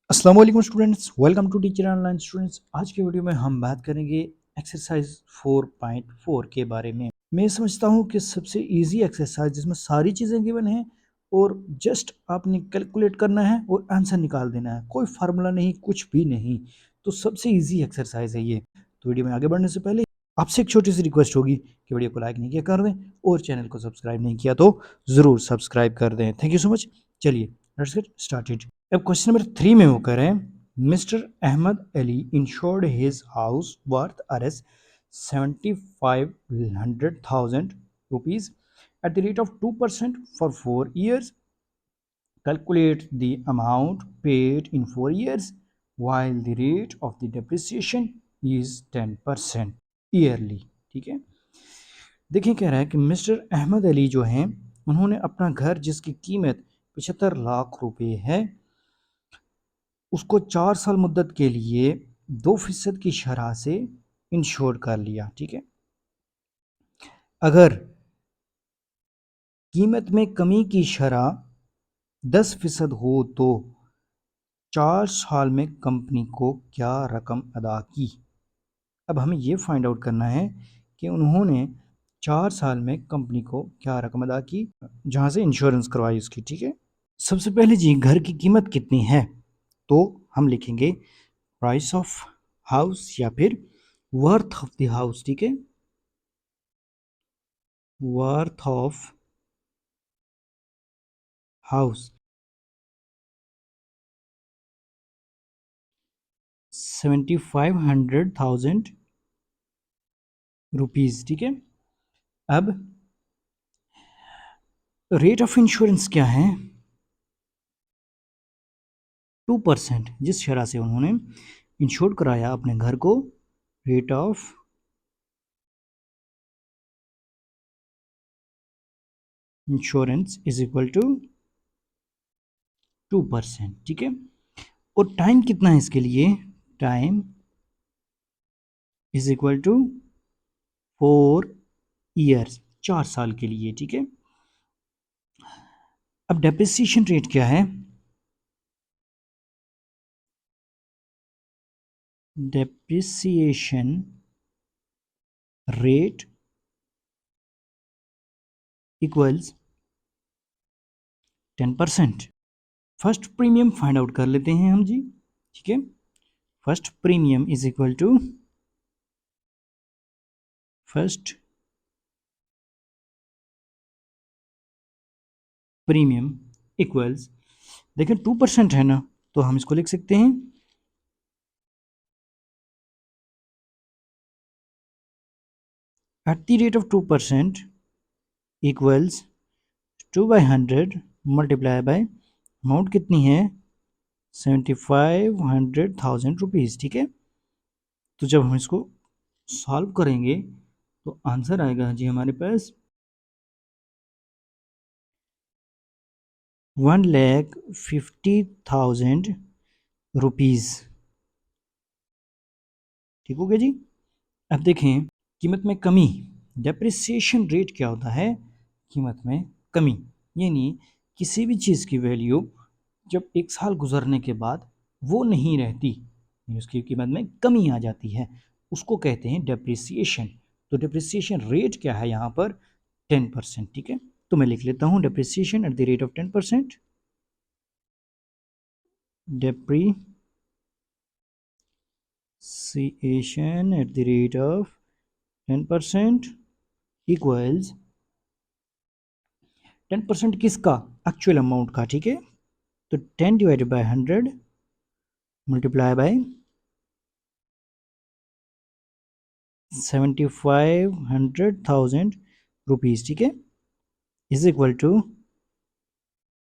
अस्सलाम वालेकुम students, welcome to teacher online students. आज के वीडियो में हम बात करेंगे एक्सरसाइज 4.4 के बारे में। मैं समझता हूँ कि सबसे इजी एक्सरसाइज जिसमें सारी चीज़ें गिवन हैं और जस्ट आपने कैलकुलेट करना है और आंसर निकाल देना है, कोई फार्मूला नहीं, कुछ भी नहीं। तो सबसे इजी एक्सरसाइज है ये। तो वीडियो में आगे बढ़ने से पहले आपसे एक छोटी सी रिक्वेस्ट होगी कि वीडियो को लाइक नहीं किया कर दें और चैनल को सब्सक्राइब नहीं किया तो ज़रूर सब्सक्राइब कर दें। Thank you so much. चलिए लेट्स गेट स्टार्टेड। अब क्वेश्चन नंबर 3 में वो करें, mister Ahmed Ali insured his house worth अरेस 7500,000 rupees at the rate of 2% for 4 years. Calculate the amount paid in 4 years while the rate of the depreciation is 10% yearly. ठीक है, देखिए कह रहा है कि मिस्टर अहमद अली जो हैं उन्होंने अपना घर जिसकी कीमत 75 लाख रुपए है उसको 4 साल मुद्दत के लिए 2% की शरह से इंश्योर कर लिया। ठीक है, अगर कीमत में कमी की शरह 10% हो तो 4 साल में कंपनी को क्या रकम अदा की। अब हमें ये फाइंड आउट करना है कि उन्होंने 4 साल में कंपनी को क्या रकम अदा की जहाँ से इंश्योरेंस करवाई उसकी। ठीक है, सबसे पहले जी घर की कीमत कितनी है, तो हम लिखेंगे प्राइस ऑफ हाउस या फिर वर्थ ऑफ द हाउस। ठीक है, वर्थ ऑफ हाउस 7500,000 रुपीज़। ठीक है, अब रेट ऑफ इंश्योरेंस क्या है, 2%। जिस शरह से उन्होंने इंश्योर कराया अपने घर को, rate of insurance is equal to 2%। ठीक है, और टाइम कितना है इसके लिए, time is equal to 4 years, 4 साल के लिए। ठीक है, अब डेप्रिसिएशन रेट क्या है, depreciation rate equals 10%। First premium find out कर लेते हैं हम जी। ठीक है, first premium is equal to first premium equals, देखिए 2% है ना, तो हम इसको लिख सकते हैं eight the rate of 2% equals 2/100 multiply by amount कितनी है 7500,000 रुपीज़। ठीक है, तो जब हम इसको सॉल्व करेंगे तो आंसर आएगा जी हमारे पास 1,50,000 रुपीज़। ठीक हो गया जी। अब देखें कीमत में कमी, डेप्रिसिएशन रेट क्या होता है, कीमत में कमी, यानी किसी भी चीज़ की वैल्यू जब 1 साल गुजरने के बाद वो नहीं रहती, उसकी कीमत में कमी आ जाती है, उसको कहते हैं डेप्रिसिएशन। तो डेप्रिसिएशन रेट क्या है यहाँ पर, 10%। ठीक है, तो मैं लिख लेता हूँ depreciation at the rate of 10%, depreciation at the rate of 10% equals 10% किसका, एक्चुअल अमाउंट का। ठीक है, तो 10 divided by 100 multiply bye 7500,000 rupees. ठीक है, इज इक्वल टू,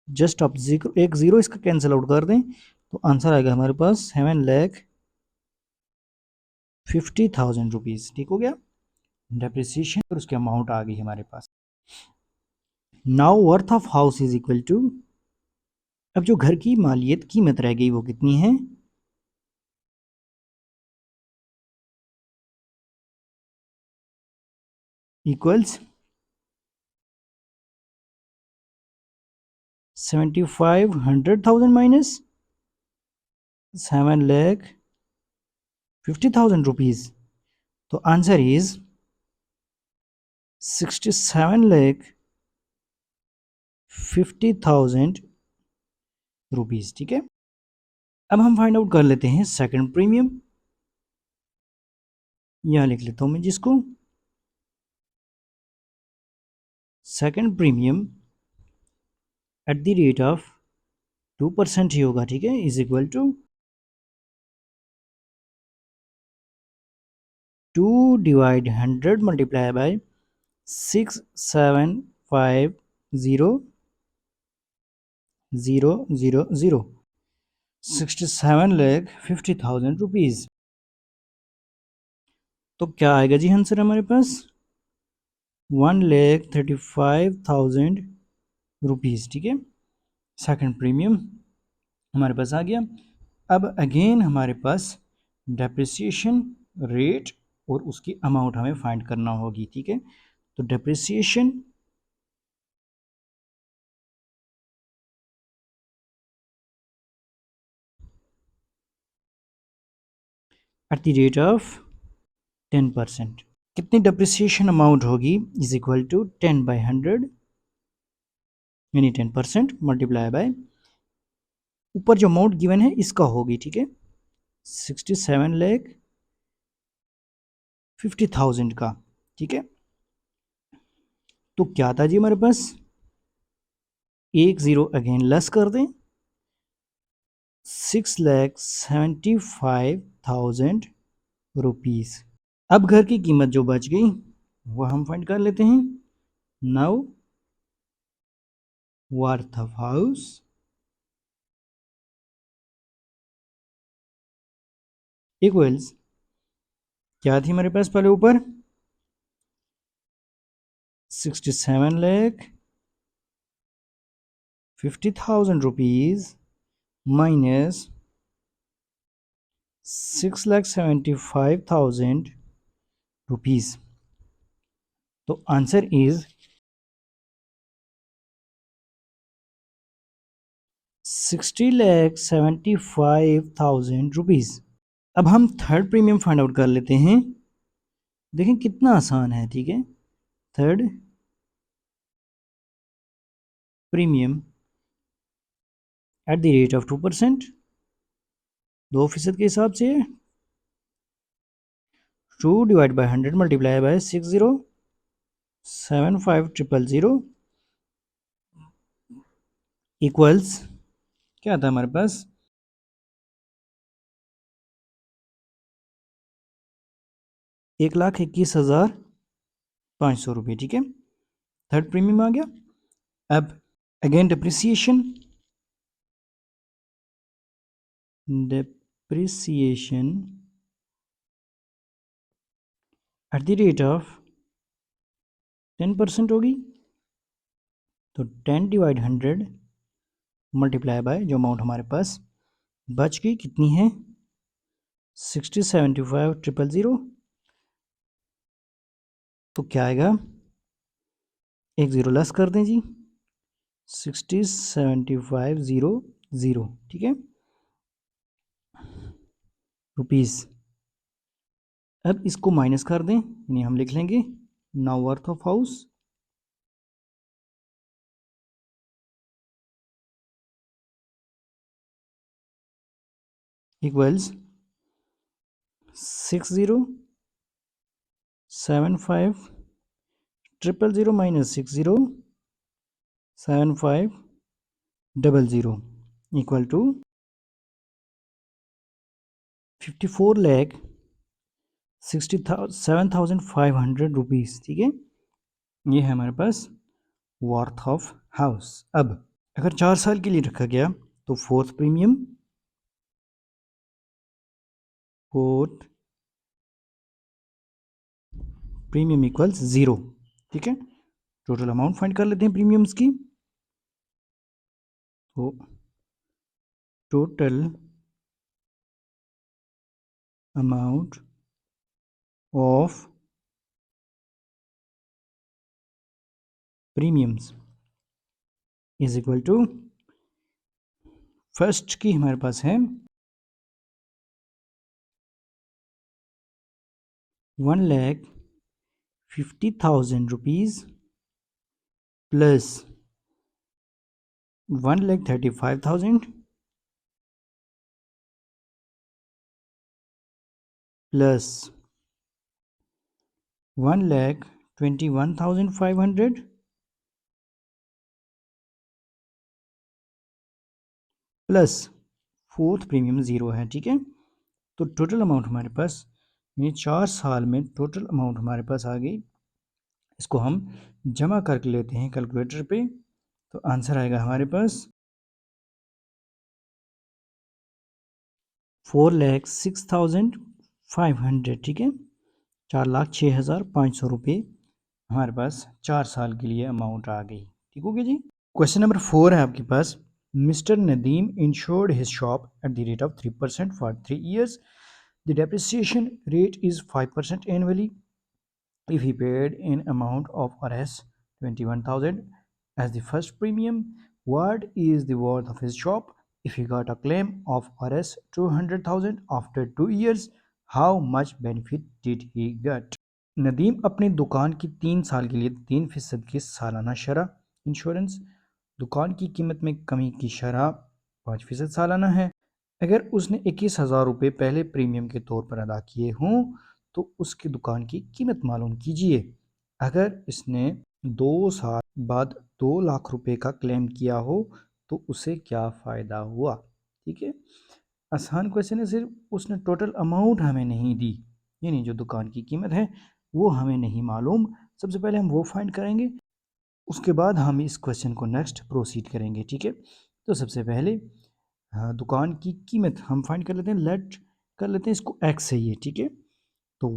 जस्ट आप जीरो एक ज़ीरो इसका कैंसिल आउट कर दें तो आंसर आएगा हमारे पास 7,50,000 रुपीज़। ठीक हो गया, डेप्रिसिएशन और उसकी अमाउंट आ गई हमारे पास। Now worth of house is equal to, अब जो घर की मालियत कीमत रह गई वो कितनी है, इक्वल्स 7500,000 माइनस 7,50,000 rupees. तो आंसर इज 67,50,000 रुपीज। ठीक है, अब हम फाइंड आउट कर लेते हैं सेकंड प्रीमियम। यहां लिख लेता हूं मैं जिसको second premium at the rate of 2% ही होगा। ठीक है, is equal to 2 divide 100 multiply by 6,750,000 67,50,000 rupees. तो क्या आएगा जी आंसर हमारे पास 1,35,000 रुपीज। ठीक है, सेकंड प्रीमियम हमारे पास आ गया। अब अगेन हमारे पास डेप्रिसिएशन रेट और उसकी अमाउंट हमें फाइंड करना होगी। ठीक है, तो depreciation at the rate of 10%, कितनी डेप्रिसिएशन अमाउंट होगी इज इक्वल टू 10/100 यानी 10% मल्टीप्लाई बाय ऊपर जो अमाउंट गिवन है इसका होगी। ठीक है, 67,50,000 का। ठीक है, तो क्या था जी हमारे पास, एक जीरो अगेन लेस कर दें, 6,75,000 रुपीज। अब घर की कीमत जो बच गई वह हम फाइंड कर लेते हैं। Now worth of house equals, क्या थी हमारे पास पहले ऊपर 67,50,000 रुपीज माइनस 6,75,000 रुपीज। तो आंसर इज 60,75,000 रुपीज। अब हम थर्ड प्रीमियम फाइंड आउट कर लेते हैं। देखें कितना आसान है। ठीक है, third premium at the rate of 2%, 2% के हिसाब से 2 divide by 100 multiply bye 60,75,000 equals, क्या था हमारे पास 1,21,500 रुपये। ठीक है, थर्ड प्रीमियम आ गया। अब again depreciation eight the rate of 10% होगी। तो 10 डिवाइड 100 मल्टीप्लाई बाय जो अमाउंट हमारे पास बच गई कितनी है 60,75,000। तो क्या आएगा, एक ज़ीरो लेस कर दें जी, 60,75,000। ठीक है, रुपीज़। अब इसको माइनस कर दें, यानी हम लिख लेंगे now worth of house equals 60,75,000 minus 60,75,000 equal to 54,67,500 rupees. ठीक है, ये है हमारे पास वर्थ ऑफ हाउस। अब अगर 4 साल के लिए रखा गया तो फोर्थ प्रीमियम इक्वल्स 0। ठीक है, टोटल अमाउंट फाइंड कर लेते हैं प्रीमियम्स की। तो total amount of premiums is equal to first की हमारे पास है 1,50,000 rupees plus 1,35,000 plus 1,21,500 plus fourth premium zero है। ठीक है, तो टोटल अमाउंट हमारे पास ये 4 साल में टोटल अमाउंट हमारे पास आ गई। इसको हम जमा करके लेते हैं कैलकुलेटर पे, तो आंसर आएगा हमारे पास 4,06,500। ठीक है, 4,06,500 रुपये हमारे पास 4 साल के लिए अमाउंट आ गई। ठीक हो गया जी। क्वेश्चन नंबर 4 है आपके पास। Mister Nadeem insured his shop at the rate of 3% for 3 years. The depreciation rate is 5% annually. If he paid in amount of Rs 21,000 as the first premium, what is the worth of his shop? If he got a claim of Rs 200,000 after 2 years, how much benefit did he get? Nadeem अपनी दुकान की 3 साल के लिए 3% की सालाना शरह insurance, दुकान की कीमत में कमी की शरह 5% सालाना है। अगर उसने 21,000 रुपये पहले प्रीमियम के तौर पर अदा किए हों तो उसकी दुकान की कीमत मालूम कीजिए। अगर इसने 2 साल बाद 2 लाख रुपए का क्लेम किया हो तो उसे क्या फ़ायदा हुआ। ठीक है, आसान क्वेश्चन है, सिर्फ उसने टोटल अमाउंट हमें नहीं दी, यानी जो दुकान की कीमत है वो हमें नहीं मालूम। सबसे पहले हम वो फाइंड करेंगे, उसके बाद हम इस क्वेश्चन को नेक्स्ट प्रोसीड करेंगे। ठीक है, तो सबसे पहले दुकान की कीमत हम फाइंड कर लेते हैं, लेट कर लेते हैं इसको एक्स से ये। ठीक है, तो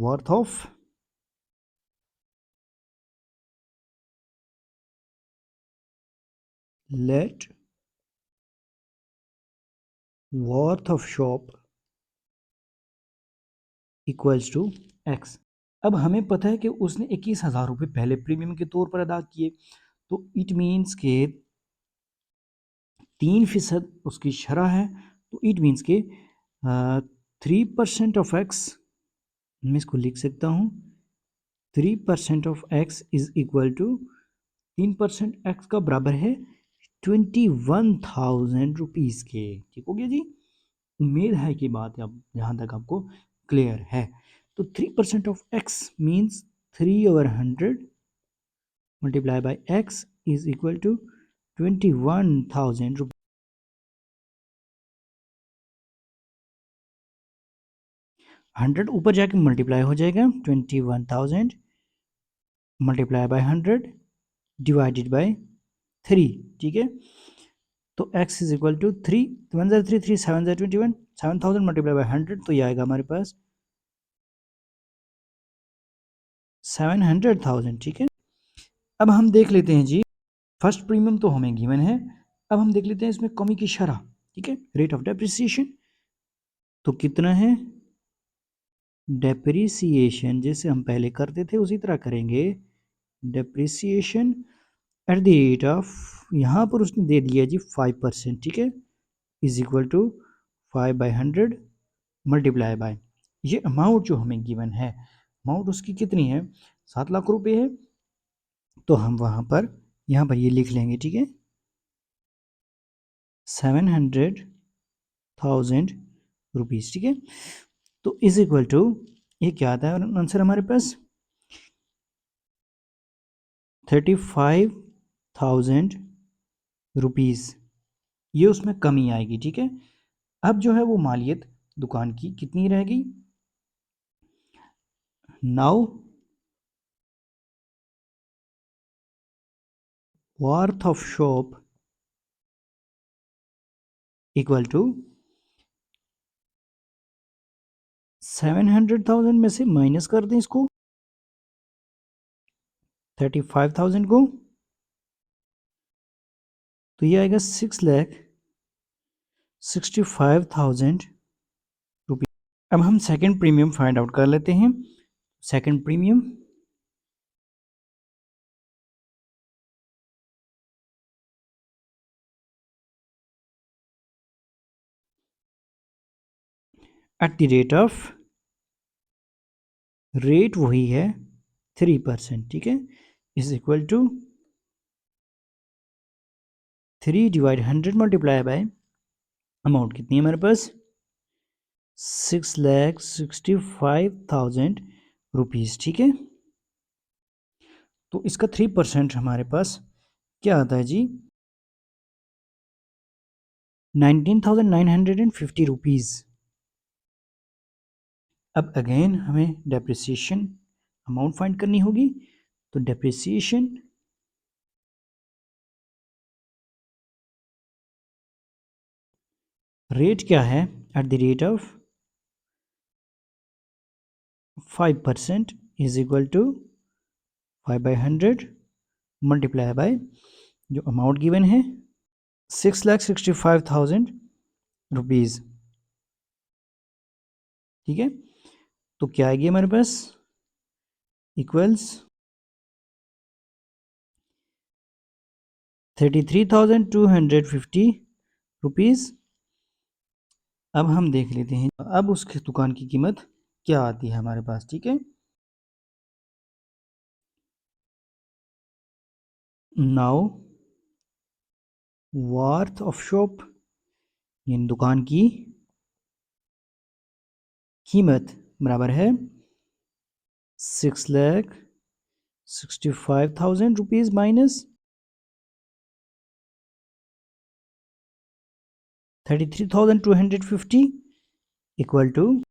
let worth of shop equals to X. अब हमें पता है कि उसने 21,000 रुपये पहले प्रीमियम के तौर पर अदा किए, तो इट मीन्स के 3% उसकी शरह है, तो इट मीन्स के 3% ऑफ एक्स, मैं इसको लिख सकता हूँ 3% of X is equal to 3% X का बराबर है 21,000 रुपीज़ के। ठीक हो गया जी, उम्मीद है कि बात अब यहाँ तक आपको क्लियर है। तो 3% of X means 3/100 multiply by X is equal to 21,000 rupees. 100 ऊपर जाके मल्टीप्लाई हो जाएगा 21,000 मल्टीप्लाई बाय 100 डिवाइडेड बाय 3। ठीक है, तो x इज इक्वल टू 3, 1 ज़र 3, 3 7 ज़र 21, 7,000 मल्टीप्लाई बाय 100, तो ये आएगा हमारे पास 700,000। ठीक है, अब हम देख लेते हैं जी, फर्स्ट प्रीमियम तो हमें गिवन है। अब हम देख लेते हैं इसमें कमी की शरह। ठीक है, रेट ऑफ डेप्रिसिएशन तो कितना है, डेप्रिसिएशन जैसे हम पहले करते थे उसी तरह करेंगे। Depreciation at the rate of, यहाँ पर उसने दे दिया जी 5%। ठीक है, is equal to 5/100 multiply by ये अमाउंट जो हमें गिवन है, अमाउंट उसकी कितनी है, 7 लाख रुपए है, तो हम वहाँ पर यहाँ पर ये लिख लेंगे। ठीक है, 700,000 रुपीज़। ठीक है, तो इज इक्वल टू ये क्या आता है आंसर हमारे पास 35,000 रुपीज़, ये उसमें कमी आएगी। ठीक है, अब जो है वो मालियत दुकान की कितनी रहेगी, now worth of shop equal to 700,000 में से माइनस कर दें इसको 35,000 को, तो ये आएगा 6,65,000 रुपीज़। अब हम सेकंड प्रीमियम फाइंड आउट कर लेते हैं। Second premium at the rate of rate वही है 3%, ठीक है, is equal to 3/100 multiply by amount कितनी है हमारे पास 6,65,000 रुपीज़, ठीक है। तो इसका 3% हमारे पास क्या आता है जी 19,950 रुपीज़। अब अगेन हमें डेप्रिसिएशन अमाउंट फाइंड करनी होगी, तो डेप्रिसिएशन रेट क्या है at the rate of 5% is equal to 5/100 multiply by जो अमाउंट गिवन है 6,65,000 रुपीज़, ठीक है। तो क्या आएगी हमारे पास इक्वल्स 33,250 रुपीज़। अब हम देख लेते हैं अब उसकी दुकान की कीमत क्या आती है हमारे पास, ठीक है। नाउ वर्थ ऑफ शॉप यानी दुकान की कीमत बराबर है 6,65,000 rupees minus 33,250 equal to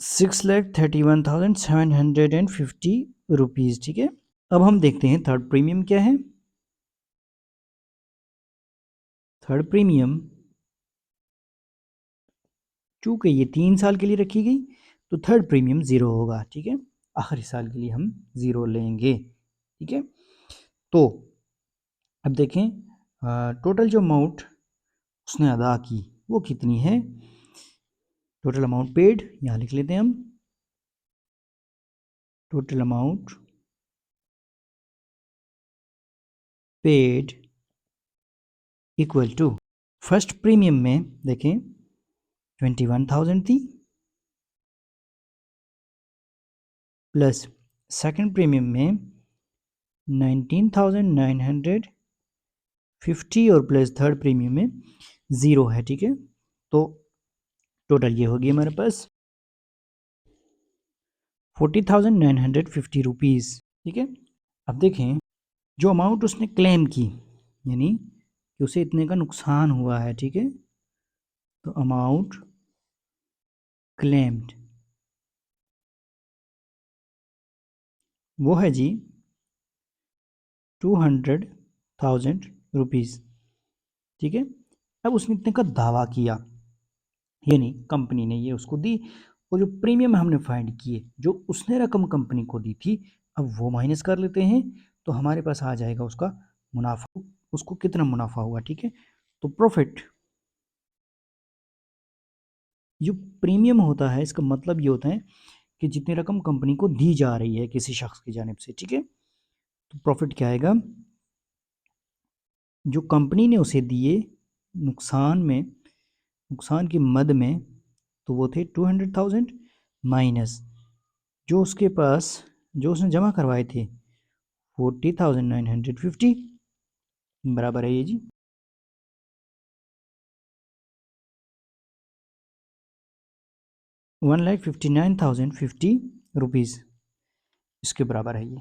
6,31,750 rupees, ठीक है। अब हम देखते हैं थर्ड प्रीमियम क्या है। थर्ड प्रीमियम चूँकि ये 3 साल के लिए रखी गई तो थर्ड प्रीमियम ज़ीरो होगा, ठीक है। आखिरी साल के लिए हम ज़ीरो लेंगे, ठीक है। तो अब देखें टोटल जो अमाउंट उसने अदा की वो कितनी है। टोटल अमाउंट पेड यहाँ लिख लेते हैं हम, total amount paid equal to first premium में देखें 21,000 थी प्लस सेकंड प्रीमियम में 19,950 और प्लस थर्ड प्रीमियम में ज़ीरो है, ठीक है। तो टोटल ये होगी हमारे पास 40,950 रुपीज़, ठीक है। अब देखें जो अमाउंट उसने क्लेम की यानी कि उसे इतने का नुकसान हुआ है, ठीक है। तो अमाउंट क्लेम्ड वो है जी 200,000 रुपीज़, ठीक है। अब उसने इतने का दावा किया यानी कंपनी ने ये उसको दी और जो प्रीमियम हमने फाइंड किए जो उसने रकम कंपनी को दी थी अब वो माइनस कर लेते हैं तो हमारे पास आ जाएगा उसका मुनाफा, उसको कितना मुनाफा हुआ, ठीक है। तो प्रॉफिट जो प्रीमियम होता है इसका मतलब ये होता है कि जितनी रकम कंपनी को दी जा रही है किसी शख्स की जानिब से, ठीक है। तो प्रॉफिट क्या आएगा जो कंपनी ने उसे दिए नुकसान में, नुकसान की मद में, तो वो थे 200,000 माइनस जो उसके पास जो उसने जमा करवाए थे 40,950 बराबर है ये जी 1,59,050 रुपीज़ इसके बराबर है ये,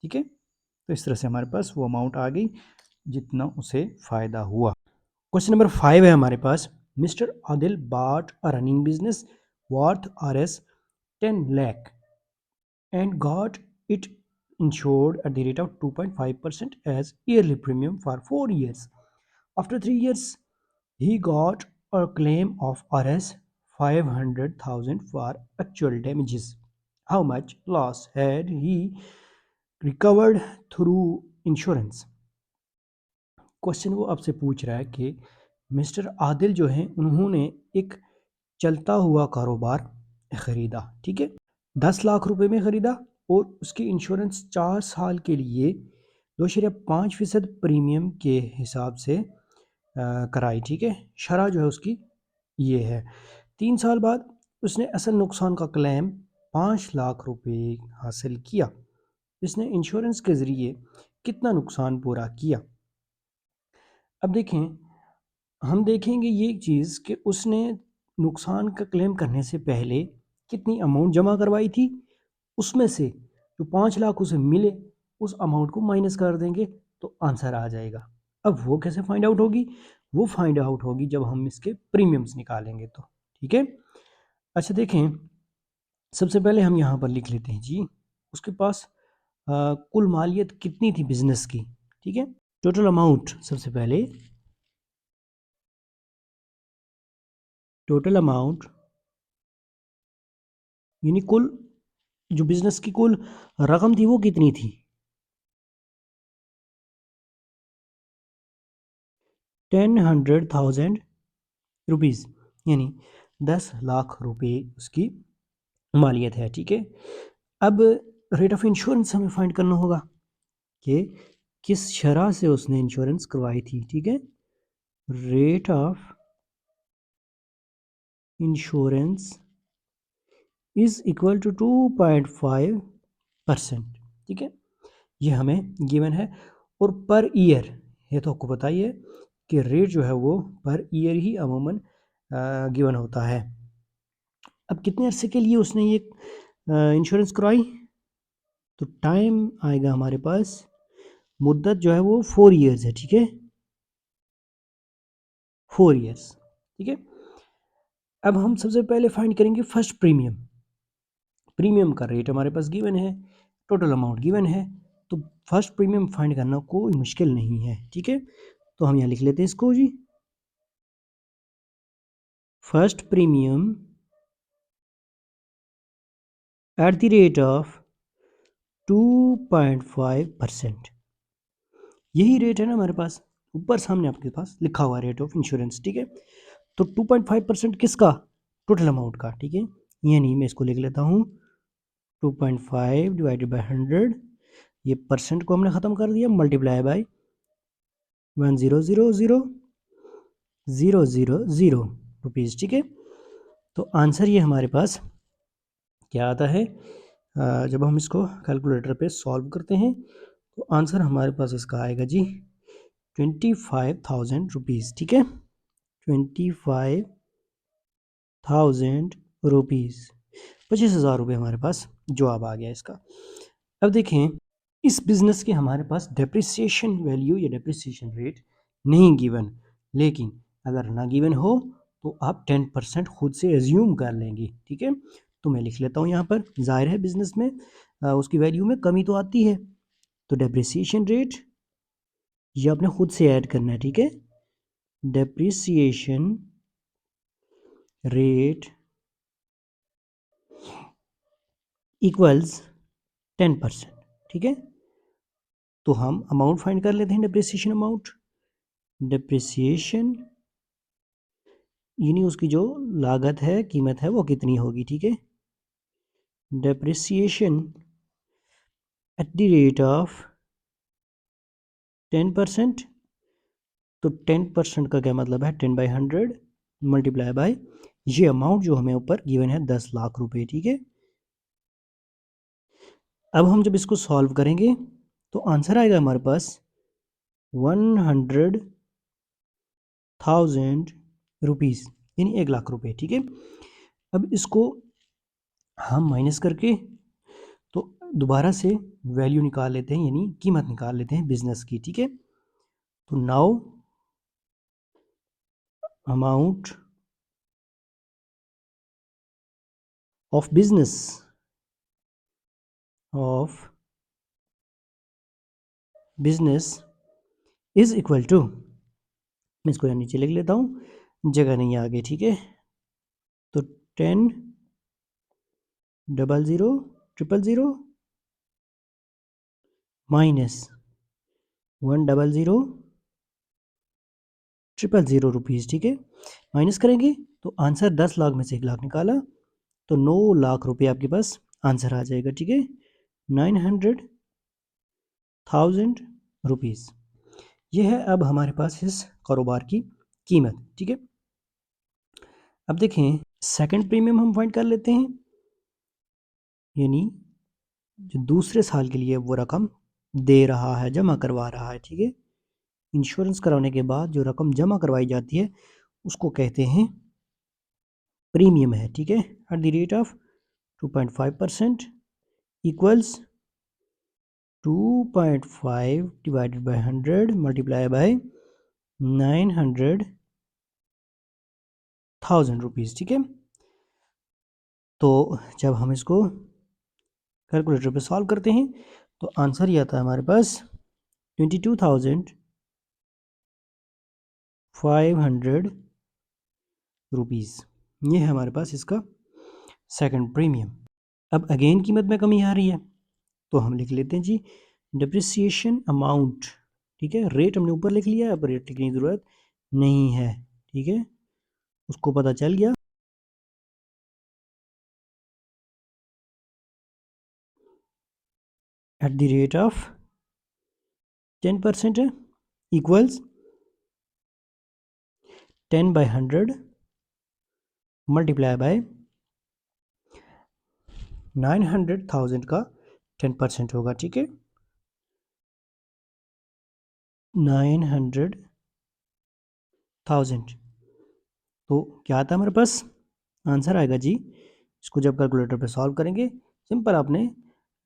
ठीक है। तो इस तरह से हमारे पास वो अमाउंट आ गई जितना उसे फ़ायदा हुआ। क्वेश्चन नंबर 5 है हमारे पास। Mister Adil bought a running business worth Rs 10 lakh and got it insured at the rate of 2.5% as yearly premium for 4 years. After 3 years, he got a claim of Rs 500,000 for actual damages. How much loss had he recovered through insurance? Question वो आपसे पूछ रहा है कि mister Adil जो हैं उन्होंने एक चलता हुआ कारोबार ख़रीदा, ठीक है। 10 लाख रुपए में ख़रीदा और उसकी इंश्योरेंस 4 साल के लिए 2.5% प्रीमियम के हिसाब से कराई, ठीक है। शरह जो है उसकी ये है 3 साल बाद उसने असल नुकसान का क्लेम 5 लाख रुपए हासिल किया। इसने इंश्योरेंस के ज़रिए कितना नुकसान पूरा किया? अब देखें, हम देखेंगे ये चीज़ कि उसने नुकसान का क्लेम करने से पहले कितनी अमाउंट जमा करवाई थी, उसमें से जो 5 लाख उसे मिले उस अमाउंट को माइनस कर देंगे तो आंसर आ जाएगा। अब वो कैसे फाइंड आउट होगी? वो फाइंड आउट होगी जब हम इसके प्रीमियम्स निकालेंगे तो, ठीक है? अच्छा देखें, सबसे पहले हम यहाँ पर लिख लेते हैं जी, उसके पास कुल मालियत कितनी थी बिजनेस की, ठीक है? टोटल अमाउंट सबसे पहले, टोटल अमाउंट यानी कुल जो बिजनेस की कुल रकम थी वो कितनी थी? 10,100,000 रुपीज़, यानी 10 लाख रुपए उसकी मालियत है, ठीक है? अब रेट ऑफ इंश्योरेंस हमें फाइंड करना होगा कि किस शरह से उसने इंश्योरेंस करवाई थी, ठीक है? Rate of insurance is equal to 2.5%, ठीक है? ये हमें गिवन है और पर ईयर, ये तो आपको पता ही है कि रेट जो है वो पर ईयर ही अमूमन गिवन होता है। अब कितने अरसे के लिए उसने ये इंश्योरेंस करवाई? तो टाइम आएगा हमारे पास, मुद्दत जो है वो 4 ईयर्स है, ठीक है? 4 ईयर्स, ठीक है? अब हम सबसे पहले फाइंड करेंगे फर्स्ट प्रीमियम। प्रीमियम का रेट हमारे पास गिवन है, टोटल अमाउंट गिवन है, तो फर्स्ट प्रीमियम फाइंड करना कोई मुश्किल नहीं है, ठीक है? तो हम यहाँ लिख लेते हैं इसको जी, first premium at the rate of 2.5%। यही रेट है ना हमारे पास, ऊपर सामने आपके पास लिखा हुआ रेट ऑफ इंश्योरेंस, ठीक है? तो 2.5% किसका? टोटल अमाउंट का, ठीक है? यानी मैं इसको लिख लेता हूँ 2.5 डिवाइडेड बाई 100, ये परसेंट को हमने ख़त्म कर दिया, मल्टीप्लाई बाई 1,000,000 रुपीज़, ठीक है? तो आंसर ये हमारे पास क्या आता है? जब हम इसको कैलकुलेटर पे सॉल्व करते हैं तो आंसर हमारे पास इसका आएगा जी 25,000 रुपीज़, ठीक है? 25,000 रुपीज़, 25,000 रुपये हमारे पास जवाब आ गया इसका। अब देखें, इस बिज़नेस के हमारे पास डेप्रिसिएशन वैल्यू या डेप्रिसिएशन रेट नहीं गिवन, लेकिन अगर ना गिवन हो तो आप 10% खुद से एज्यूम कर लेंगे, ठीक है? तो मैं लिख लेता हूँ यहाँ पर, ज़ाहिर है बिज़नेस में उसकी वैल्यू में कमी तो आती है, तो डेप्रिसिएशन रेट ये आपने खुद से ऐड करना है, ठीक है? डेप्रिसिएशन रेट इक्वल्स 10%, ठीक है? तो हम अमाउंट फाइंड कर लेते हैं, डेप्रिसिएशन अमाउंट। डेप्रिसिएशन यानी उसकी जो लागत है, कीमत है, वो कितनी होगी, ठीक है? Depreciation at the rate of 10%, तो 10% का क्या मतलब है? 10/100 मल्टीप्लाई बाय ये अमाउंट जो हमें ऊपर गिवन है 10 लाख रुपए, ठीक है? अब हम जब इसको सॉल्व करेंगे तो आंसर आएगा हमारे पास 100,000 रुपीज़, यानी 1 लाख रुपए, ठीक है? अब इसको हम माइनस करके तो दोबारा से वैल्यू निकाल लेते हैं, यानी कीमत निकाल लेते हैं बिजनेस की, ठीक है? तो now amount of business of business is equal to, मैं इसको यहाँ नीचे लिख लेता हूँ, जगह नहीं है आगे, ठीक है? तो 10,000,000 माइनस 1,000,000 रुपीज़, ठीक है? माइनस करेंगे तो आंसर 10 लाख में से 1 लाख निकाला तो 9 लाख रुपये आपके पास आंसर आ जाएगा, ठीक है? 900,000 रुपीज़, ये है अब हमारे पास इस कारोबार की कीमत, ठीक है? अब देखें सेकंड प्रीमियम हम फाइंड कर लेते हैं, यानी जो दूसरे साल के लिए वो रकम दे रहा है, जमा करवा रहा है, ठीक है। इंश्योरेंस कराने के बाद जो रकम जमा करवाई जाती है उसको कहते हैं प्रीमियम है, ठीक है। At the rate of 2.5% equals 2.5 divided by 100 multiply bye 900,000 rupees, ठीक है। तो जब हम इसको कैलकुलेटर पे सॉल्व करते हैं तो आंसर ये आता है हमारे पास 22,500 रुपीज़। ये है हमारे पास इसका सेकंड प्रीमियम। अब अगेन कीमत में कमी आ रही है तो हम लिख लेते हैं जी डिप्रिसिएशन अमाउंट, ठीक है। रेट हमने ऊपर लिख लिया है, अब रेट लिखने की ज़रूरत नहीं है, ठीक है, उसको पता चल गया। एट द रेट ऑफ 10% है इक्वल्स 10/100 मल्टीप्लाई बाय 900,000 का 10% होगा, ठीक है। 900,000 तो क्या आता है हमारे पास आंसर आएगा जी। इसको जब कैलकुलेटर पे सॉल्व करेंगे सिंपल आपने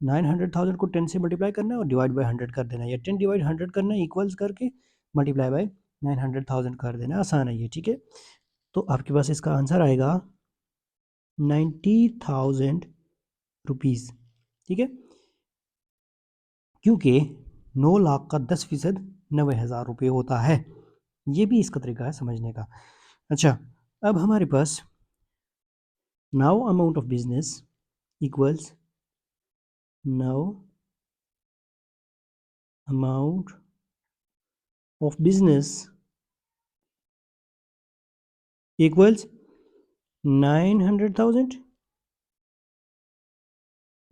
900,000 को 10 से मल्टीप्लाई करना है और डिवाइड बाय 100 कर देना है, या 10 डिवाइड 100 करना है इक्वल्स करके मल्टीप्लाई बाय 900,000 कर देना है, आसान है ये, ठीक है। तो आपके पास इसका आंसर आएगा 90,000 रुपीज़, ठीक है। क्योंकि 9 लाख का 10% 90,000 रुपये होता है। ये भी इसका तरीका है समझने का। अच्छा, अब हमारे पास now amount of business equals now amount of business equals 900,000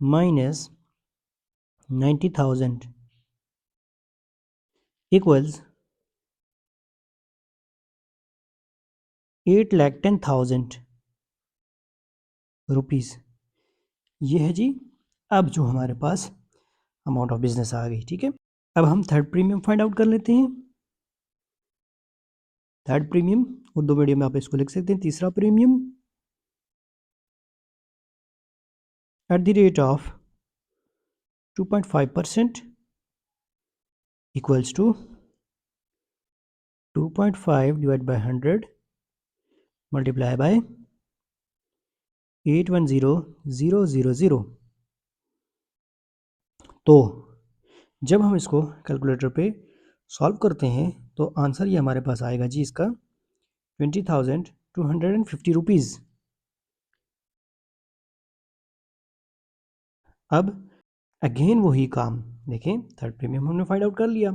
minus 90,000 equals 8,10,000 rupees. ये है जी अब जो हमारे पास अमाउंट ऑफ बिजनेस आ गई, ठीक है। अब हम थर्ड प्रीमियम फाइंड आउट कर लेते हैं। थर्ड प्रीमियम उर्दू मीडियम में आप इसको लिख सकते हैं तीसरा premium at the rate of 2.5% equals to 2.5 divided by 100 multiply by 810,000। तो जब हम इसको कैलकुलेटर पे सॉल्व करते हैं तो आंसर ये हमारे पास आएगा जी इसका 20,250 रुपीज़। अब अगेन वही काम देखें, थर्ड प्रीमियम हमने फाइंड आउट कर लिया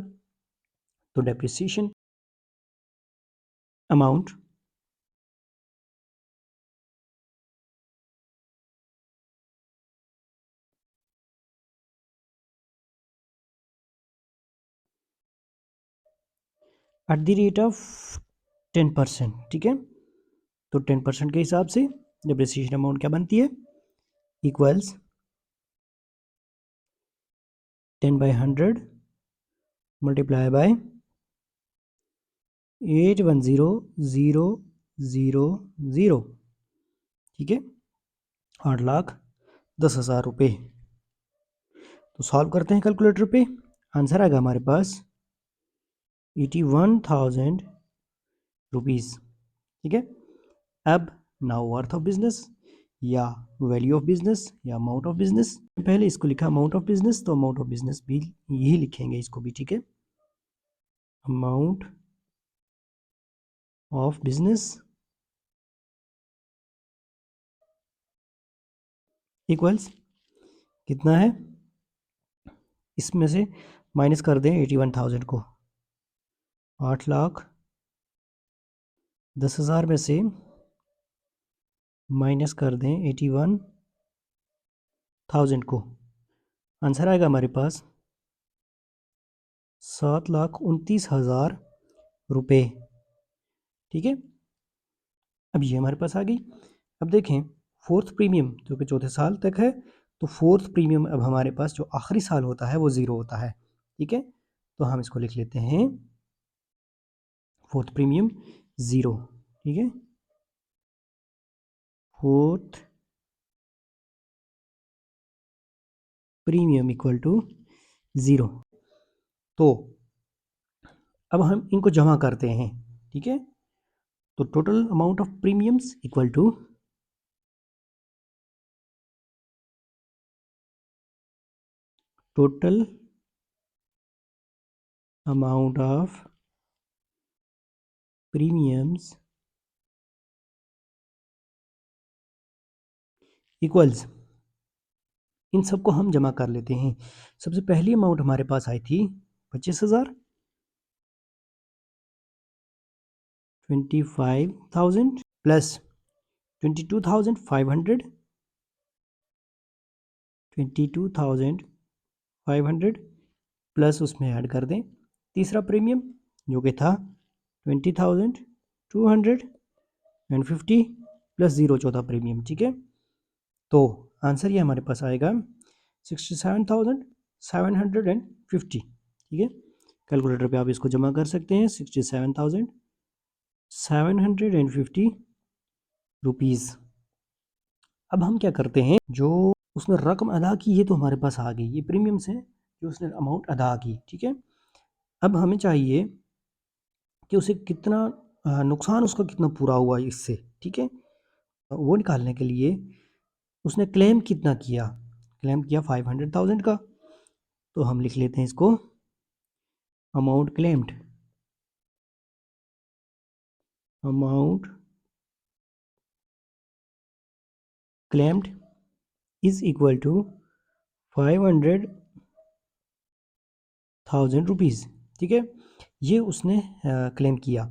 तो depreciation amount at the rate of 10%, ठीक है। तो 10% के हिसाब से डेप्रिसिएशन अमाउंट क्या बनती है इक्वल्स 10/100 मल्टीप्लाई बाय 810,000, ठीक है, 8,10,000 रुपये। तो सॉल्व करते हैं कैलकुलेटर पे, आंसर आएगा हमारे पास 81,000 रुपीज़, ठीक है। अब नाउ वर्थ ऑफ बिजनेस या वैल्यू ऑफ बिजनेस या अमाउंट ऑफ बिजनेस, पहले इसको लिखा अमाउंट ऑफ बिजनेस तो अमाउंट ऑफ बिजनेस भी यही लिखेंगे इसको भी, ठीक है। अमाउंट ऑफ बिजनेस इक्वल्स कितना है, इसमें से माइनस कर दें 81,000 को, 8,10,000 में से माइनस कर दें 81,000 को, आंसर आएगा हमारे पास 7,29,000 रुपये, ठीक है। अब ये हमारे पास आ गई। अब देखें फोर्थ प्रीमियम जो कि चौथे साल तक है, तो फोर्थ प्रीमियम अब हमारे पास जो आखिरी साल होता है वो 0 होता है। ठीक है, तो हम इसको लिख लेते हैं फोर्थ प्रीमियम 0। ठीक है, फोर्थ प्रीमियम इक्वल टू 0। तो अब हम इनको जमा करते हैं। ठीक है, तो total amount of premiums equal to total amount of premiums equals, इन सबको हम जमा कर लेते हैं। सबसे पहली अमाउंट हमारे पास आई थी 25,000, 25,000 प्लस 22,500, 22,500 प्लस उसमें ऐड कर दें तीसरा प्रीमियम जो कि था 20,250 प्लस 0 चौथा प्रीमियम। ठीक है, तो आंसर ये हमारे पास आएगा 67,750। ठीक है, कैलकुलेटर पे आप इसको जमा कर सकते हैं 67,750 रुपीज़। अब हम क्या करते हैं, जो उसने रकम अदा की ये तो हमारे पास आ गई, ये प्रीमियम्स है जो उसने अमाउंट अदा की। ठीक है, अब हमें चाहिए कि उसे कितना नुकसान उसका कितना पूरा हुआ इससे। ठीक है, वो निकालने के लिए उसने क्लेम कितना किया, क्लेम किया 500,000 का, तो हम लिख लेते हैं इसको amount claimed, amount claimed is equal to 500,000 rupees. ठीक है, ये उसने क्लेम किया।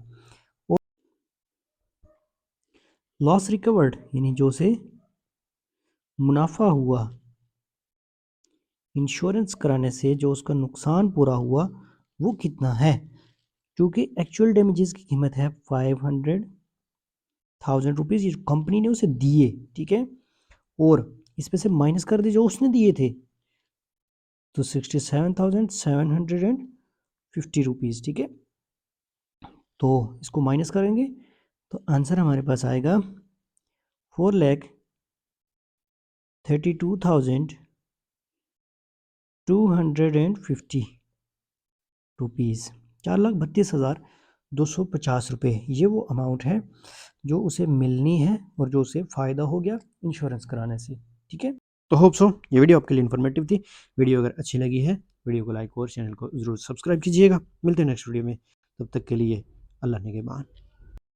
और लॉस रिकवर्ड यानी जो से मुनाफा हुआ इंश्योरेंस कराने से, जो उसका नुकसान पूरा हुआ वो कितना है, क्योंकि एक्चुअल डैमेजेस की कीमत है 500,000 रुपीज़, ये कंपनी ने उसे दिए। ठीक है, और इसमें से माइनस कर दे जो उसने दिए थे, तो 67,750 रुपीज़। ठीक है, तो इसको माइनस करेंगे तो आंसर हमारे पास आएगा 4,32,250 रुपीज़, 4,32,250 रुपये। ये वो अमाउंट है जो उसे मिलनी है और जो उसे फ़ायदा हो गया इंश्योरेंस कराने से। ठीक है, तो होप सो ये वीडियो आपके लिए इन्फॉर्मेटिव थी। वीडियो अगर अच्छी लगी है वीडियो को लाइक और चैनल को ज़रूर सब्सक्राइब कीजिएगा। मिलते हैं नेक्स्ट वीडियो में, तब तक के लिए अल्लाह निगहबान।